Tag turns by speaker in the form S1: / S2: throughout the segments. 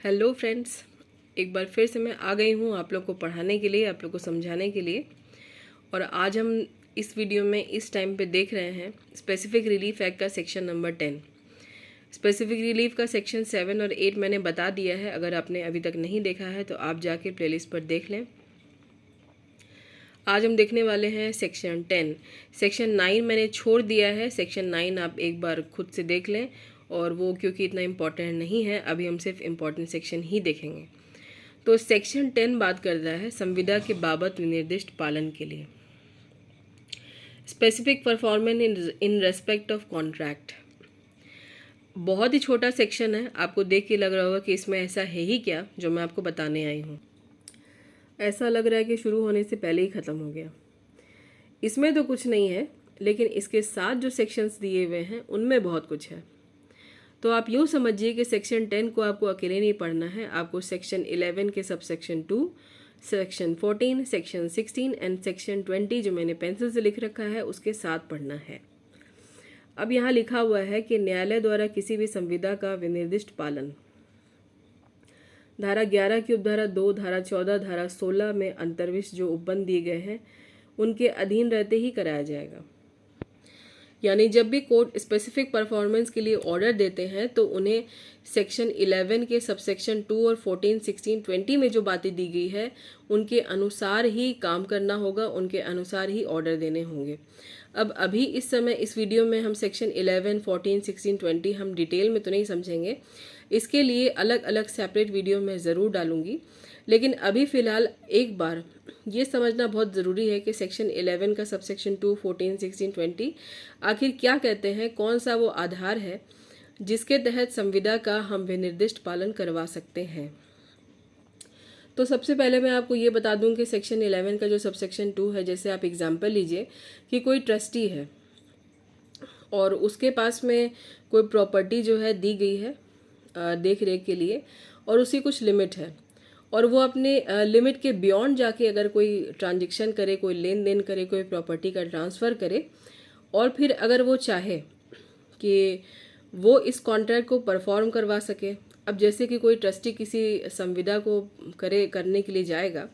S1: Hello friends, एक बार फिर से मैं आ गई हूँ आप लोग को पढ़ाने के लिए, आप लोग को समझाने के लिए। और आज हम इस वीडियो में इस टाइम पे देख रहे हैं स्पेसिफिक रिलीफ एक्ट का सेक्शन नंबर 10। स्पेसिफिक रिलीफ का सेक्शन 7 और 8 मैंने बता दिया है। अगर आपने अभी तक नहीं देखा है तो आप जाके प्लेलिस्ट पर देख लें। आज हम देखने वाले हैं सेक्शन 10। सेक्शन 9 मैंने छोड़ दिया है। सेक्शन 9 आप एक बार खुद से देख लें, और वो क्योंकि इतना इम्पॉर्टेंट नहीं है, अभी हम सिर्फ इम्पॉर्टेंट सेक्शन ही देखेंगे। तो सेक्शन 10 बात कर रहा है संविदा के बाबत निर्दिष्ट पालन के लिए, specific performance in respect of contract. बहुत ही छोटा सेक्शन है, आपको देख के लग रहा होगा कि इसमें ऐसा है ही क्या जो मैं आपको बताने आई हूँ। ऐसा लग रहा है कि शुरू होने से पहले ही ख़त्म हो गया। इसमें तो कुछ नहीं है, लेकिन इसके साथ जो सेक्शंस दिए हुए हैं उनमें बहुत कुछ है। तो आप यूँ समझिए कि सेक्शन 10 को आपको अकेले नहीं पढ़ना है, आपको सेक्शन 11 के sub section 2, section 14, section 16 and section 20 जो मैंने पेंसिल से लिख रखा है उसके साथ पढ़ना है। अब यहाँ लिखा हुआ है कि न्यायालय द्वारा किसी भी संविदा का विनिर्दिष्ट पालन धारा 11 की उपधारा 2, धारा 14, धारा 16 में अंतर्विष्ट जो उपबंध दिए गए हैं उनके अधीन रहते ही कराया जाएगा। यानी जब भी कोर्ट स्पेसिफिक परफॉर्मेंस के लिए ऑर्डर देते हैं तो उन्हें सेक्शन 11 के सबसेक्शन 2 और 14, 16, 20 में जो बातें दी गई है उनके अनुसार ही काम करना होगा, उनके अनुसार ही ऑर्डर देने होंगे। अब अभी इस समय इस वीडियो में हम सेक्शन 11, 14, 16, 20 हम डिटेल में तो नहीं समझेंगे। इसके लिए अलग अलग सेपरेट वीडियो मैं ज़रूर डालूंगी, लेकिन अभी फ़िलहाल एक बार ये समझना बहुत ज़रूरी है कि सेक्शन 11 का सबसेक्शन 2, 14, 16, 20 आखिर क्या कहते हैं, कौन सा वो आधार है जिसके तहत संविदा का हम विनिर्दिष्ट पालन करवा सकते हैं। तो सबसे पहले मैं आपको ये बता दूं कि सेक्शन 11 का जो सबसेक्शन 2 है, जैसे आप एग्जाम्पल लीजिए कि कोई ट्रस्टी है और उसके पास में कोई प्रॉपर्टी जो है दी गई है देख रेख के लिए, और उसकी कुछ लिमिट है, और वो अपने लिमिट के बियॉन्ड जाके अगर कोई ट्रांजेक्शन करे, कोई लेन देन करे, कोई प्रॉपर्टी का ट्रांसफ़र करे, और फिर अगर वो चाहे कि वो इस कॉन्ट्रैक्ट को परफॉर्म करवा सके। अब जैसे कि कोई ट्रस्टी किसी संविदा को करने के लिए जाएगा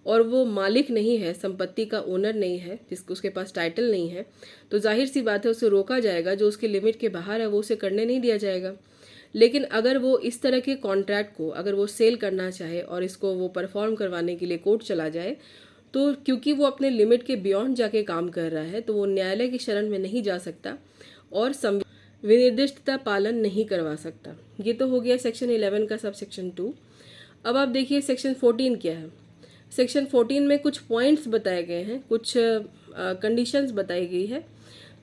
S1: और वो मालिक नहीं है, संपत्ति का ओनर नहीं है, जिसको उसके पास टाइटल नहीं है, तो जाहिर सी बात है उसे रोका जाएगा। जो उसके लिमिट के बाहर है वो उसे करने नहीं दिया जाएगा। लेकिन अगर वो इस तरह के कॉन्ट्रैक्ट को अगर वो सेल करना चाहे और इसको वो परफॉर्म करवाने के लिए कोर्ट चला जाए, तो क्योंकि वो अपने लिमिट के बियॉन्ड जाके काम कर रहा है तो वो न्यायालय की शरण में नहीं जा सकता और विनिर्दिष्टता पालन नहीं करवा सकता। ये तो हो गया सेक्शन 11 का सब सेक्शन 2। अब आप देखिए सेक्शन 14 क्या है। सेक्शन 14 में कुछ पॉइंट्स बताए गए हैं, कुछ कंडीशंस बताई गई है,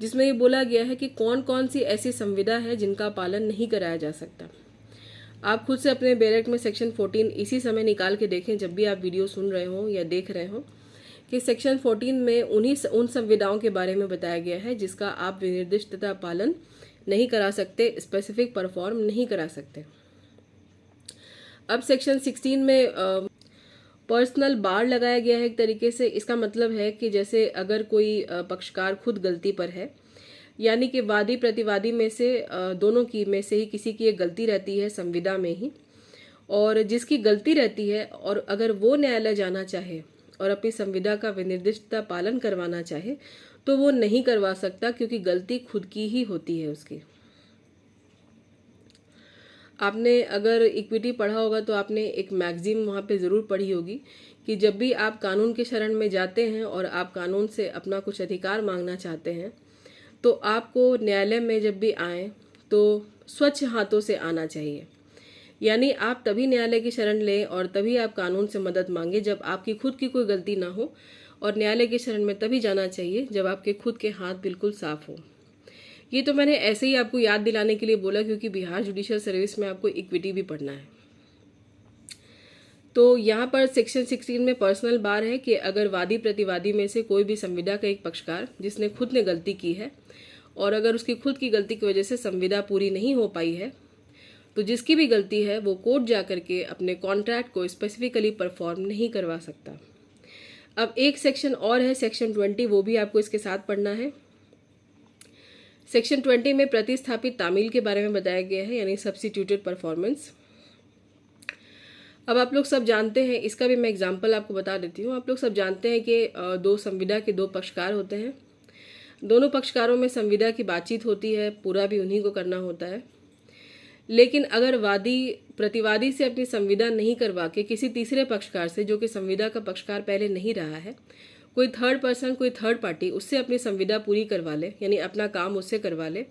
S1: जिसमें ये बोला गया है कि कौन कौन सी ऐसी संविदा है जिनका पालन नहीं कराया जा सकता। आप खुद से अपने बैरेट में सेक्शन 14 इसी समय निकाल के देखें जब भी आप वीडियो सुन रहे हो या देख रहे हो, कि सेक्शन 14 में उन संविदाओं के बारे में बताया गया है जिसका आप विनिर्दिष्टता पालन नहीं करा सकते, स्पेसिफिक परफॉर्म नहीं करा सकते। अब सेक्शन 16 में पर्सनल बार लगाया गया है एक तरीके से। इसका मतलब है कि जैसे अगर कोई पक्षकार खुद गलती पर है, यानी कि वादी प्रतिवादी में से दोनों की में से ही किसी की एक गलती रहती है संविदा में ही, और जिसकी गलती रहती है और अगर वो न्यायालय जाना चाहे और अपनी संविदा का विनिर्दिष्टता पालन करवाना चाहे तो वो नहीं करवा सकता, क्योंकि गलती खुद की ही होती है उसकी। आपने अगर इक्विटी पढ़ा होगा तो आपने एक मैगजीन वहाँ पे ज़रूर पढ़ी होगी कि जब भी आप कानून के शरण में जाते हैं और आप कानून से अपना कुछ अधिकार मांगना चाहते हैं तो आपको न्यायालय में जब भी आएँ तो स्वच्छ हाथों से आना चाहिए। यानी आप तभी न्यायालय की शरण लें और तभी आप कानून से मदद मांगे जब आपकी खुद की कोई गलती ना हो, और न्यायालय की शरण में तभी जाना चाहिए जब आपके खुद के हाथ बिल्कुल साफ हो। ये तो मैंने ऐसे ही आपको याद दिलाने के लिए बोला क्योंकि बिहार जुडिशियल सर्विस में आपको इक्विटी भी पढ़ना है। तो यहाँ पर सेक्शन 16 में पर्सनल बार है कि अगर वादी प्रतिवादी में से कोई भी संविदा का एक पक्षकार जिसने खुद ने गलती की है और अगर उसकी खुद की गलती की वजह से संविदा पूरी नहीं हो पाई है, तो जिसकी भी गलती है वो कोर्ट जा करके अपने कॉन्ट्रैक्ट को स्पेसिफिकली परफॉर्म नहीं करवा सकता। अब एक सेक्शन और है सेक्शन 20, वो भी आपको इसके साथ पढ़ना है। सेक्शन 20 में प्रतिस्थापित तामील के बारे में बताया गया है, यानी सब्स्टिट्यूटेड परफॉर्मेंस। अब आप लोग सब जानते हैं, इसका भी मैं एग्जांपल आपको बता देती हूँ। आप लोग सब जानते हैं कि दो संविदा के दो पक्षकार होते हैं। दोनों पक्षकारों में संविदा की बातचीत होती है, पूरा भी उन्हीं को करना होता है। लेकिन अगर वादी प्रतिवादी से अपनी संविदा नहीं करवा के किसी तीसरे पक्षकार से, जो कि संविदा का पक्षकार पहले नहीं रहा है, कोई थर्ड पर्सन, कोई थर्ड पार्टी उससे अपनी संविदा पूरी करवा ले, यानी अपना काम उससे करवा ले,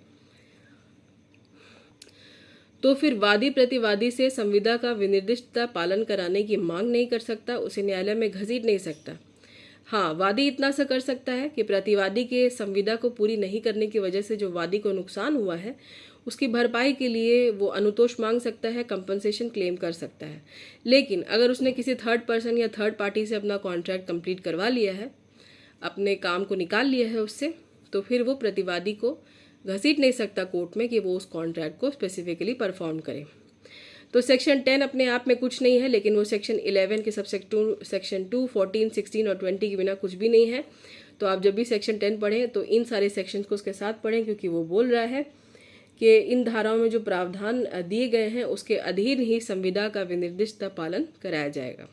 S1: तो फिर वादी प्रतिवादी से संविदा का विनिर्दिष्टता पालन कराने की मांग नहीं कर सकता, उसे न्यायालय में घसीट नहीं सकता। हाँ, वादी इतना सा कर सकता है कि प्रतिवादी के संविदा को पूरी नहीं करने की वजह से जो वादी को नुकसान हुआ है उसकी भरपाई के लिए वो अनुतोष मांग सकता है, कंपनसेशन क्लेम कर सकता है। लेकिन अगर उसने किसी थर्ड पर्सन या थर्ड पार्टी से अपना कॉन्ट्रैक्ट कंप्लीट करवा लिया है, अपने काम को निकाल लिया है उससे, तो फिर वो प्रतिवादी को घसीट नहीं सकता कोर्ट में कि वो उस कॉन्ट्रैक्ट को स्पेसिफिकली परफॉर्म करे। तो सेक्शन 10 अपने आप में कुछ नहीं है, लेकिन वो सेक्शन 11 के सेक्शन 2, 14, 16 और 20 के बिना कुछ भी नहीं है। तो आप जब भी सेक्शन 10 पढ़ें तो इन सारे सेक्शंस को उसके साथ पढ़ें, क्योंकि वो बोल रहा है कि इन धाराओं में जो प्रावधान दिए गए हैं उसके अधीन ही संविदा का विनिर्दिष्ट पालन कराया जाएगा।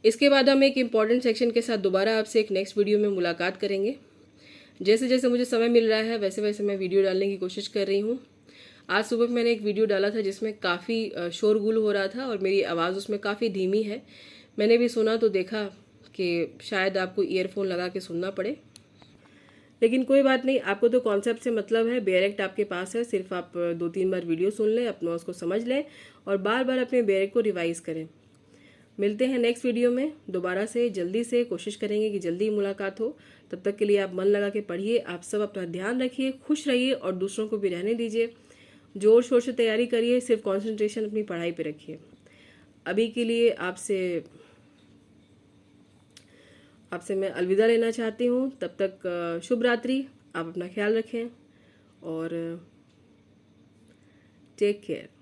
S1: इसके बाद हम एक इम्पॉर्टेंट सेक्शन के साथ दोबारा आपसे एक नेक्स्ट वीडियो में मुलाकात करेंगे। जैसे जैसे मुझे समय मिल रहा है वैसे वैसे मैं वीडियो डालने की कोशिश कर रही हूँ। आज सुबह मैंने एक वीडियो डाला था जिसमें काफ़ी शोरगुल हो रहा था और मेरी आवाज़ उसमें काफ़ी धीमी है। मैंने भी सुना तो देखा कि शायद आपको ईयरफोन लगा के सुनना पड़े, लेकिन कोई बात नहीं, आपको तो कॉन्सेप्ट से मतलब है, बेयर एक्ट आपके पास है, सिर्फ आप 2-3 बार वीडियो सुन लें, अपना उसको समझ लें और बार बार अपने बेयर एक्ट को रिवाइज़ करें। मिलते हैं नेक्स्ट वीडियो में दोबारा से, जल्दी से कोशिश करेंगे कि जल्दी मुलाकात हो। तब तक के लिए आप मन लगा के पढ़िए, आप सब अपना ध्यान रखिए, खुश रहिए और दूसरों को भी रहने दीजिए। जोर शोर से तैयारी करिए, सिर्फ कंसंट्रेशन अपनी पढ़ाई पे रखिए। अभी के लिए आपसे मैं अलविदा लेना चाहती हूँ। तब तक शुभ रात्रि, आप अपना ख्याल रखें और टेक केयर।